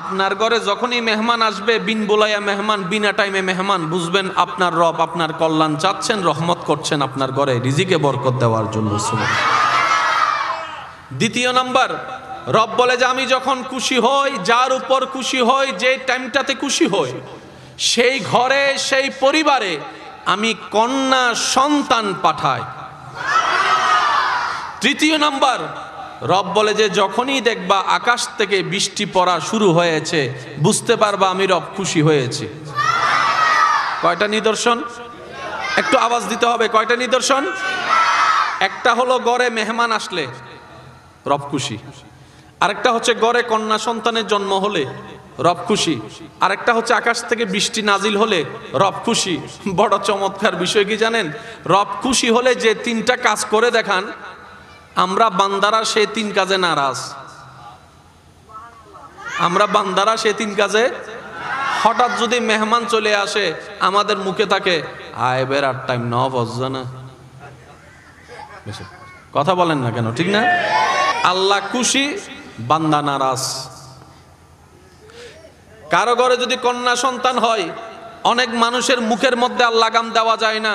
আপনার ঘরে যখনই মেহমান আসবে, বিন বোলাইয়া মেহমান, বিনা টাইমে মেহমান, বুঝবেন আপনার রব আপনার কল্যাণ চাচ্ছেন, রহমত করছেন আপনার ঘরে রিজিকে বরকত দেওয়ার জন্য। দ্বিতীয় নাম্বার, রব বলে যে আমি যখন খুশি হই, যার উপর খুশি হই, যে টাইমটাতে খুশি হই, সেই ঘরে সেই পরিবারে আমি কন্যা সন্তান পাঠাই। তৃতীয় নাম্বার, রব বলে যে যখনই দেখবা আকাশ থেকে বৃষ্টি পড়া শুরু হয়েছে, বুঝতে পারবা আমি রব খুশি হয়েছি। কয়টা নিদর্শন? একটু আওয়াজ দিতে হবে। কয়টা নিদর্শন? একটা হলো ঘরে মেহমান আসলে রব খুশি, আরেকটা হচ্ছে ঘরে কন্যা সন্তানের জন্ম হলে রব খুশি, আরেকটা হচ্ছে আকাশ থেকে বৃষ্টি নাজিল হলে রব খুশি। বড় চমৎকার বিষয় কি জানেন? রব খুশি হলে যে তিনটা কাজ করে দেখান, আমরা বান্দারা সেই তিন কাজে নারাজ। আমরা বান্দারা সেই তিন কাজে, হঠাৎ যদি মেহমান চলে আসে আমাদের মুখে থাকে আয় বেড়ার টাইম ন বসছে না, কথা বলেন না কেন? ঠিক না? আল্লাহ খুশি, বান্দা নারাজ। কারো ঘরে যদি কন্যা সন্তান হয়, অনেক মানুষের মুখের মধ্যে আর লাগাম দেওয়া যায় না,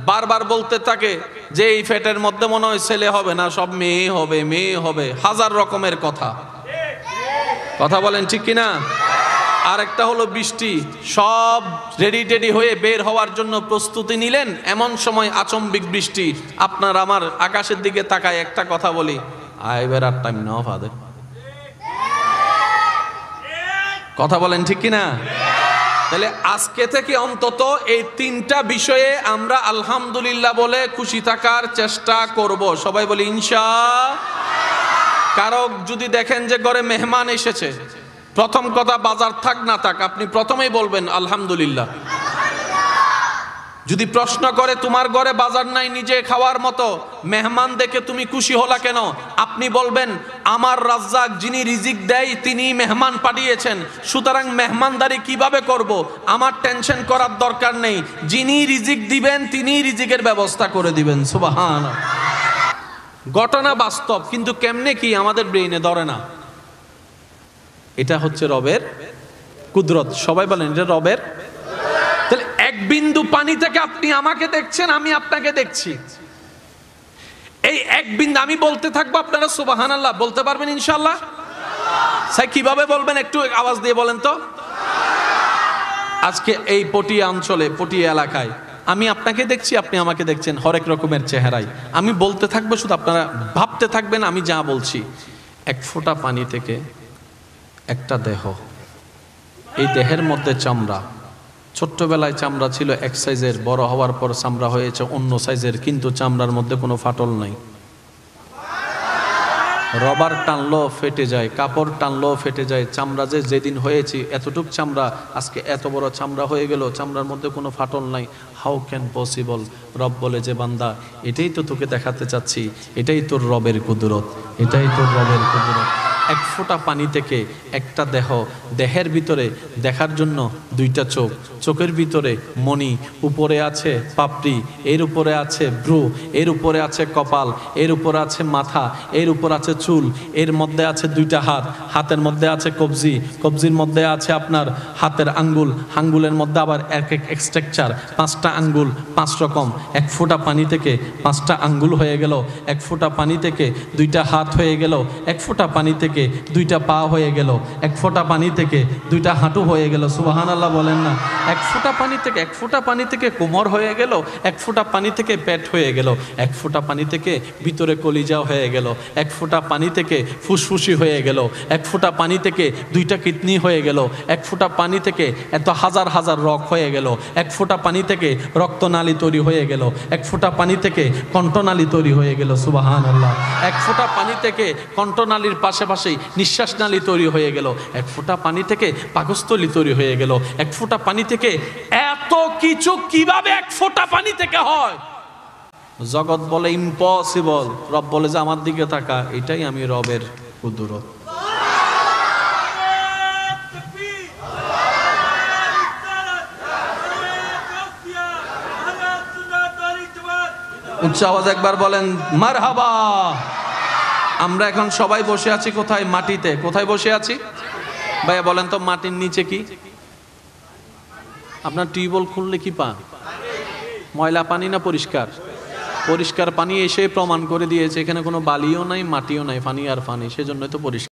বারবার বলতে থাকে যে এই ফেটের মধ্যে মনে হয় ছেলে হবে না, সব মেয়ে হবে, মেয়ে হবে, হাজার রকমের কথা। কথা বলেন ঠিক কিনা? আরেকটা হলো বৃষ্টি, সব রেডি টেডি হয়ে বের হওয়ার জন্য প্রস্তুতি নিলেন, এমন সময় আচম্বিক বৃষ্টি। আপনার আমার আকাশের দিকে তাকায় একটা কথা বলি, আয় বেড়ার টাইম না ফাদে। কথা বলেন ঠিক কিনা? তাহলে আজকে থেকে অন্তত এই তিনটা বিষয়ে আমরা আলহামদুলিল্লাহ বলে খুশি থাকার চেষ্টা করব। সবাই বলি ইনশাআল্লাহ। কারো যদি দেখেন যে ঘরে মেহমান এসেছে, প্রথম কথা বাজার থাক না থাক, আপনি প্রথমেই বলবেন আলহামদুলিল্লাহ। যদি প্রশ্ন করে তোমার ঘরে বাজার নাই নিজে খাওয়ার মতো, মেহমান দেখে তুমি খুশি হলা কেন, আপনি বলবেন আমার রাজ্জাক যিনি রিজিক দেয় তিনি মেহমান পাঠিয়েছেন, সুতরাং মেহমানদারি কিভাবে করব আমার টেনশন করার দরকার নেই, যিনি রিজিক দিবেন তিনি রিজিকের ব্যবস্থা করে দিবেন। সুবহানাল্লাহ। ঘটনা বাস্তব, কিন্তু কেমনে কি আমাদের ব্রেইনে ধরে না। এটা হচ্ছে রবের কুদরত। সবাই বলেন এটা রবের। তাহলে এক বিন্দু পানি থেকে আপনি আমাকে দেখছেন, আমি আপনাকে দেখছি। এই এক বিন্দু আমি বলতে থাকবো, আপনারা সুবহানাল্লাহ বলতে পারবেন ইনশাআল্লাহ? স্যার কিভাবে বলবেন একটু আওয়াজ দিয়ে বলেন তো। আজকে এই পটিয়া অঞ্চলে, পটিয়া এলাকায় আমি আপনাকে দেখছি, আপনি আমাকে দেখছেন, হরেক রকমের চেহারায়। আমি বলতে থাকবো, শুধু আপনারা ভাবতে থাকবেন আমি যা বলছি। এক ফোঁটা পানি থেকে একটা দেহ, এই দেহের মধ্যে চামড়া, ছোট্টবেলায় চামড়া ছিল এক সাইজের, বড় হওয়ার পর চামড়া হয়েছে অন্য সাইজের, কিন্তু চামড়ার মধ্যে কোনো ফাটল নাই। রবার টানলো ফেটে যায়, কাপড় টানলো ফেটে যায়, চামড়া যে যেদিন হয়েছে এতটুক চামড়া আজকে এত বড় চামড়া হয়ে গেল, চামড়ার মধ্যে কোনো ফাটল নাই। How can possible? রব বলে যে বান্দা এটাই তো তোকে দেখাতে চাচ্ছি, এটাই তোর রবের কুদরত, এটাই তোর রবের কুদরত। এক ফোঁটা পানি থেকে একটা দেহ, দেহের ভিতরে দেখার জন্য দুইটা চোখ, চোখের ভিতরে মণি, উপরে আছে পাপড়ি, এর উপরে আছে ভ্রু, এর উপরে আছে কপাল, এর উপরে আছে মাথা, এর উপর আছে চুল, এর মধ্যে আছে দুইটা হাত, হাতের মধ্যে আছে কবজি, কবজির মধ্যে আছে আপনার হাতের আঙ্গুল, আঙ্গুলের মধ্যে আবার এক এক স্ট্রাকচার, পাঁচটা আঙ্গুল, পাঁচ রকম। এক ফোঁটা পানি থেকে পাঁচটা আঙ্গুল হয়ে গেল, এক ফোঁটা পানি থেকে দুইটা হাত হয়ে গেল, এক ফোঁটা পানি থেকে দুইটা পা হয়ে গেল, এক ফোঁটা পানি থেকে দুইটা হাঁটু হয়ে গেল। সুবহানাল্লাহ বলেন না। এক ফোঁটা পানি থেকে, এক ফোঁটা পানি থেকে কোমর হয়ে গেল, এক ফোঁটা পানি থেকে পেট হয়ে গেল, এক ফোঁটা পানি থেকে ভিতরে কলিজা হয়ে গেল, এক ফোঁটা পানি থেকে ফুসফুসি হয়ে গেল, এক ফোঁটা পানি থেকে দুইটা কিডনি হয়ে গেল, এক ফোঁটা পানি থেকে এত হাজার হাজার রক হয়ে গেল, এক ফোঁটা পানি থেকে রক্তনালী তৈরি হয়ে গেল, এক ফোঁটা পানি থেকে কণ্ঠনালী তৈরি হয়ে গেল। সুবহানাল্লাহ। এক ফোঁটা পানি থেকে কণ্ঠনালীর পাশাপাশি নিঃশ্বাস নালী তৈরি হয়ে গেল, এক ফোঁটা পানি থেকে পাকস্থলী তৈরি হয়ে গেল, এক ফোঁটা পানি থেকে এত কিছু কিভাবে এক ফোঁটা পানি থেকে হয়? জগৎ বলে ইম্পসিবল, রব বলে যে আমার দিকে তাকা, এটাই আমি রবের কুদরত। উচ্চ আওয়াজ একবার বলেন মারহাবা। আমরা এখন সবাই বসে আছি কোথায়? মাটিতে। কোথায় বসে আছি? ভাইয়া বলেন তো মাটির নিচে কি? আপনার টিউবওয়েল খুললে কি পান? ময়লা পানি না পরিষ্কার? পরিষ্কার পানি এসে প্রমাণ করে দিয়েছে এখানে কোনো বালিও নাই, মাটিও নাই, পানি আর পানি, সেজন্যই তো পরিষ্কার।